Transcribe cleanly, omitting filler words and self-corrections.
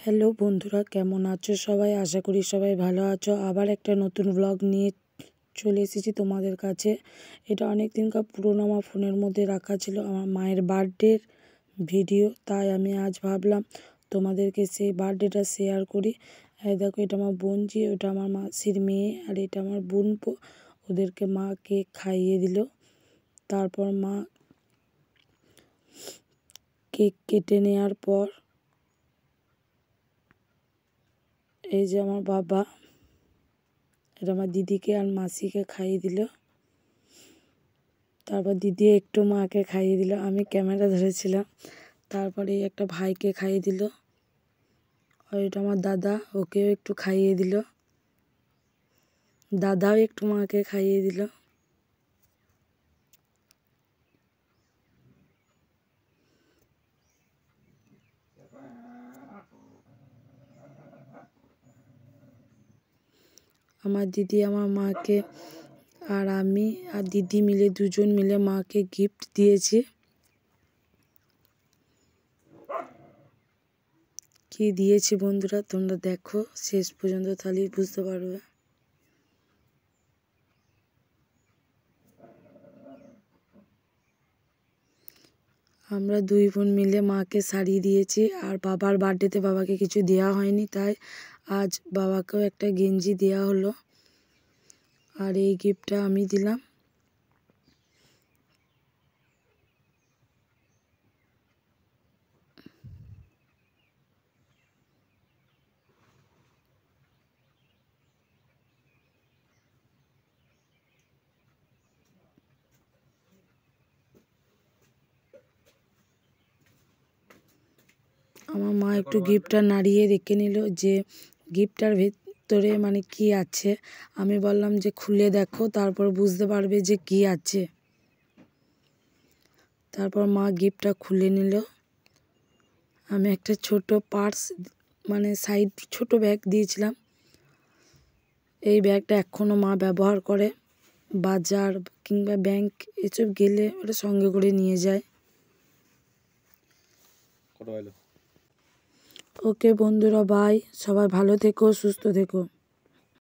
Hello বন্ধুরা, কেমন আছো সবাই? আশা করি সবাই ভালো আছো। আবার একটা নতুন ব্লগ নিয়ে চলে এসেছি তোমাদের কাছে। এটা অনেক দিনকার পুরোনো, আমার ফোনের মধ্যে রাখা ছিল, আমার মায়ের বার্থডের ভিডিও। তাই আমি আজ ভাবলাম তোমাদেরকে সেই বার্থডেটা শেয়ার করি। দেখো, এটা আমার বোনজি, ওটা আমার মাসির মেয়ে, আর এটা আমার বোন। ওদেরকে মা কেক খাইয়ে দিল। তারপর মা কেক কেটে নেওয়ার পর এই যে আমার বাবা, এটা আমার দিদিকে আর মাসিকে খাইয়ে দিল। তারপর দিদি একটু মাকে খাইয়ে দিল, আমি ক্যামেরা ধরেছিলাম। তারপরে একটা ভাইকে খাইয়ে দিল, আর এটা আমার দাদা, ওকেও একটু খাইয়ে দিল। দাদাও একটু মাকে খাইয়ে দিল। আমার দিদি আমার মাকে আর আমি আর দিদি মিলে, দুজন মিলে মাকে গিফট দিয়েছি। কি দিয়েছি বন্ধুরা, তোমরা দেখো শেষ পর্যন্ত, তাহলেই বুঝতে পারবে। আমরা দুই বোন মিলে মাকে শাড়ি দিয়েছি, আর বাবার বার্থডেতে বাবাকে কিছু দেওয়া হয়নি, তাই আজ বাবাকেও একটা গেঞ্জি দেওয়া হলো। আর এই গিফটটা আমি দিলাম। আমার মা একটু গিফটটা নাড়িয়ে রেখে নিল, যে গিফটটার ভেতরে মানে কি আছে। আমি বললাম যে খুলে দেখো, তারপর বুঝতে পারবে যে কি আছে। তারপর মা গিফটটা খুলে নিল। আমি একটা ছোট পার্স, মানে সাইড ছোট ব্যাগ দিয়েছিলাম। এই ব্যাগটা এখনও মা ব্যবহার করে, বাজার কিংবা ব্যাংক এসব গেলে ওটা সঙ্গে করে নিয়ে যায়। ওকে বন্ধুরা, বাই। সবাই ভালো থেকো, সুস্থ থেকো।